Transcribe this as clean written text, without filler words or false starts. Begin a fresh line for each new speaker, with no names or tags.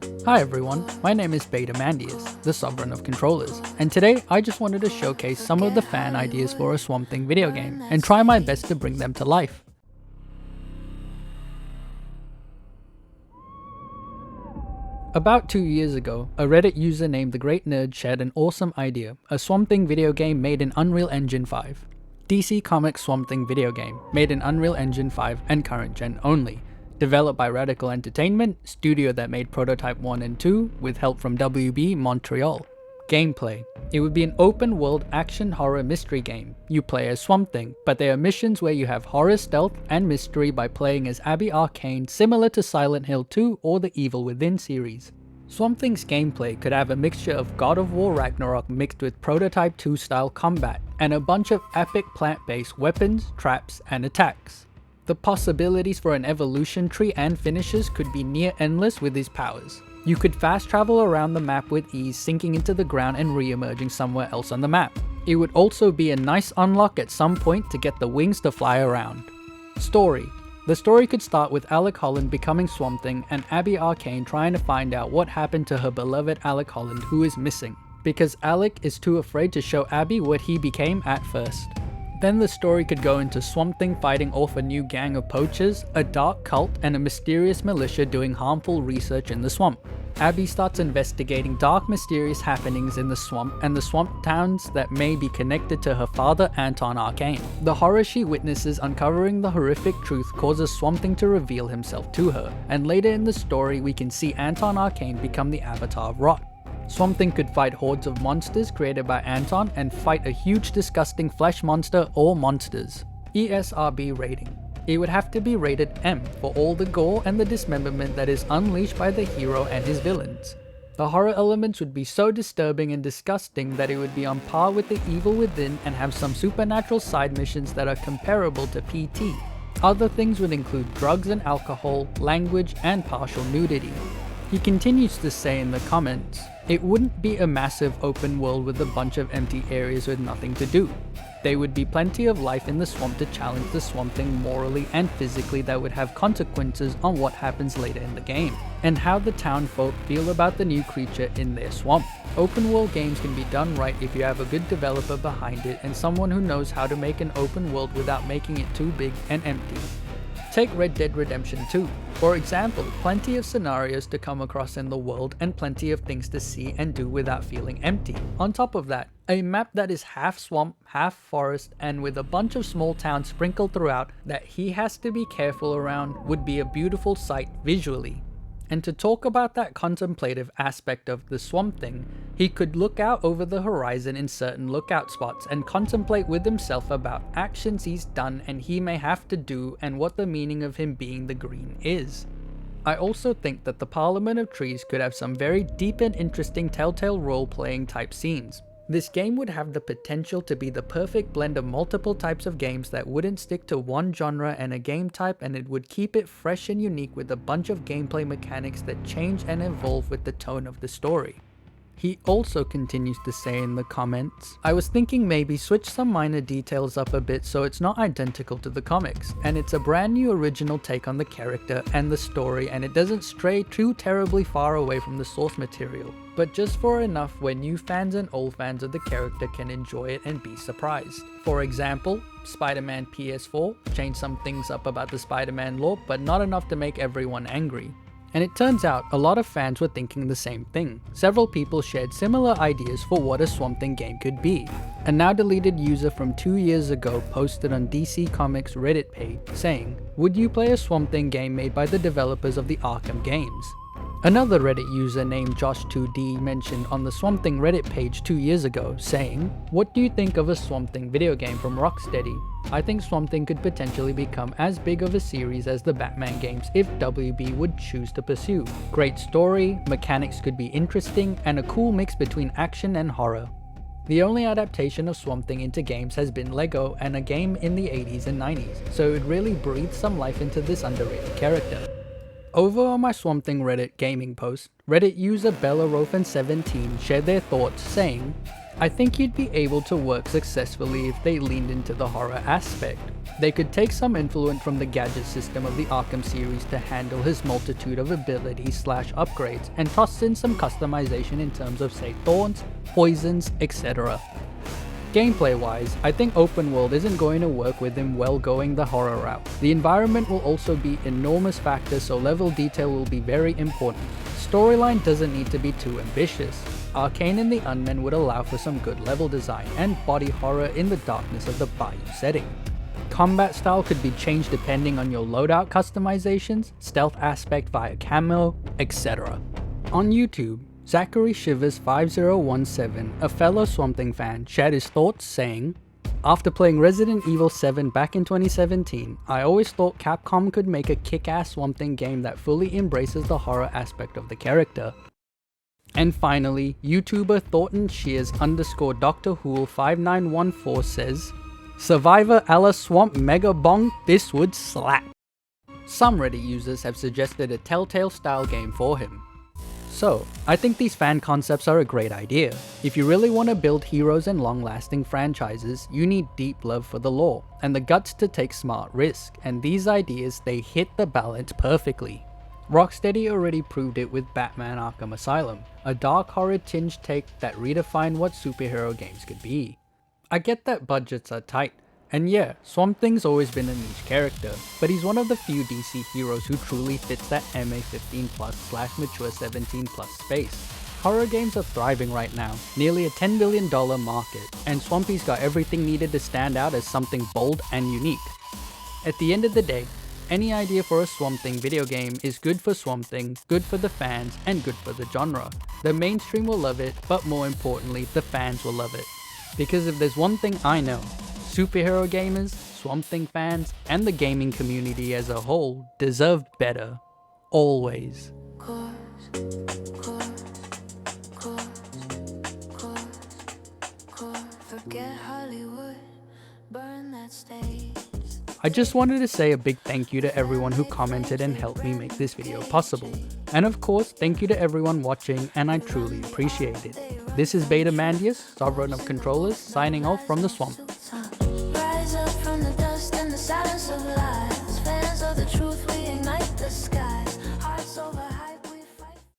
Hi everyone, my name is Betamandius, the Sovereign of Controllers, and today I just wanted to showcase some of the fan ideas for a Swamp Thing video game, and try my best to bring them to life. About 2 years ago, a Reddit user named The Great Nerd shared an awesome idea, a Swamp Thing video game made in Unreal Engine 5. DC Comics Swamp Thing video game, made in Unreal Engine 5 and current gen only. Developed by Radical Entertainment, studio that made Prototype 1 and 2, with help from WB Montreal. Gameplay. It would be an open world action horror mystery game. You play as Swamp Thing, but there are missions where you have horror, stealth, and mystery by playing as Abby Arcane, similar to Silent Hill 2 or the Evil Within series. Swamp Thing's gameplay could have a mixture of God of War Ragnarok mixed with Prototype 2 style combat, and a bunch of epic plant-based weapons, traps, and attacks. The possibilities for an evolution tree and finishes could be near endless with his powers. You could fast travel around the map with ease, sinking into the ground and re-emerging somewhere else on the map. It would also be a nice unlock at some point to get the wings to fly around. Story. The story could start with Alec Holland becoming Swamp Thing and Abby Arcane trying to find out what happened to her beloved Alec Holland, who is missing, because Alec is too afraid to show Abby what he became at first. Then the story could go into Swamp Thing fighting off a new gang of poachers, a dark cult, and a mysterious militia doing harmful research in the swamp. Abby starts investigating dark mysterious happenings in the swamp and the swamp towns that may be connected to her father Anton Arcane. The horror she witnesses uncovering the horrific truth causes Swamp Thing to reveal himself to her, and later in the story we can see Anton Arcane become the avatar of Rot. Swamp Thing could fight hordes of monsters created by Anton and fight a huge disgusting flesh monster or monsters. ESRB rating. It would have to be rated M for all the gore and the dismemberment that is unleashed by the hero and his villains. The horror elements would be so disturbing and disgusting that it would be on par with the Evil Within and have some supernatural side missions that are comparable to PT. Other things would include drugs and alcohol, language, and partial nudity. He continues to say in the comments, it wouldn't be a massive open world with a bunch of empty areas with nothing to do. There would be plenty of life in the swamp to challenge the Swamp Thing morally and physically that would have consequences on what happens later in the game, and how the town folk feel about the new creature in their swamp. Open world games can be done right if you have a good developer behind it and someone who knows how to make an open world without making it too big and empty. Take Red Dead Redemption 2. For example, plenty of scenarios to come across in the world and plenty of things to see and do without feeling empty. On top of that, a map that is half swamp, half forest, and with a bunch of small towns sprinkled throughout that he has to be careful around would be a beautiful sight visually. And to talk about that contemplative aspect of the Swamp Thing, he could look out over the horizon in certain lookout spots and contemplate with himself about actions he's done and he may have to do and what the meaning of him being the green is. I also think that the Parliament of Trees could have some very deep and interesting Telltale role-playing type scenes. This game would have the potential to be the perfect blend of multiple types of games that wouldn't stick to one genre and a game type, and it would keep it fresh and unique with a bunch of gameplay mechanics that change and evolve with the tone of the story. He also continues to say in the comments, I was thinking maybe switch some minor details up a bit so it's not identical to the comics, and it's a brand new original take on the character and the story, and it doesn't stray too terribly far away from the source material, but just for enough where new fans and old fans of the character can enjoy it and be surprised. For example, Spider-Man PS4 changed some things up about the Spider-Man lore, but not enough to make everyone angry. And it turns out a lot of fans were thinking the same thing. Several people shared similar ideas for what a Swamp Thing game could be. A now deleted user from 2 years ago posted on DC Comics Reddit page saying, would you play a Swamp Thing game made by the developers of the Arkham games? Another Reddit user named Josh2D mentioned on the Swamp Thing Reddit page 2 years ago, saying, what do you think of a Swamp Thing video game from Rocksteady? I think Swamp Thing could potentially become as big of a series as the Batman games if WB would choose to pursue. Great story, mechanics could be interesting, and a cool mix between action and horror. The only adaptation of Swamp Thing into games has been Lego and a game in the 80s and 90s, so it really breathed some life into this underrated character. Over on my Swamp Thing Reddit gaming post, Reddit user BellaRofen17 shared their thoughts saying, I think you'd be able to work successfully if they leaned into the horror aspect. They could take some influence from the gadget system of the Arkham series to handle his multitude of abilities / upgrades, and toss in some customization in terms of say thorns, poisons, etc. Gameplay wise, I think open world isn't going to work with him well going the horror route. The environment will also be enormous factor, so level detail will be very important. Storyline doesn't need to be too ambitious. Arcane and the Unmen would allow for some good level design and body horror in the darkness of the Bayou setting. Combat style could be changed depending on your loadout customizations, stealth aspect via camo, etc. On YouTube, Zachary Shivers 5017, a fellow Swamp Thing fan, shared his thoughts saying, "After playing Resident Evil 7 back in 2017, I always thought Capcom could make a kick-ass Swamp Thing game that fully embraces the horror aspect of the character." And finally, YouTuber Thornton Shears _ Dr. Hool 5914 says, "Survivor a la Swamp Mega Bong, this would slap." Some Reddit users have suggested a Telltale style game for him. So, I think these fan concepts are a great idea. If you really want to build heroes and long-lasting franchises, you need deep love for the lore, and the guts to take smart risks, and these ideas, they hit the balance perfectly. Rocksteady already proved it with Batman Arkham Asylum, a dark horror tinged take that redefined what superhero games could be. I get that budgets are tight, and yeah, Swamp Thing's always been a niche character, but he's one of the few DC heroes who truly fits that MA 15+ / mature 17+ space. Horror games are thriving right now, nearly a $10 billion market, and Swampy's got everything needed to stand out as something bold and unique. At the end of the day, any idea for a Swamp Thing video game is good for Swamp Thing, good for the fans, and good for the genre. The mainstream will love it, but more importantly, the fans will love it. Because if there's one thing I know, superhero gamers, Swamp Thing fans, and the gaming community as a whole deserve better. Always. Forget Hollywood, burn that stage. I just wanted to say a big thank you to everyone who commented and helped me make this video possible. And of course, thank you to everyone watching, and I truly appreciate it. This is Beta Mandius, Sovereign of Controllers, signing off from the Swamp.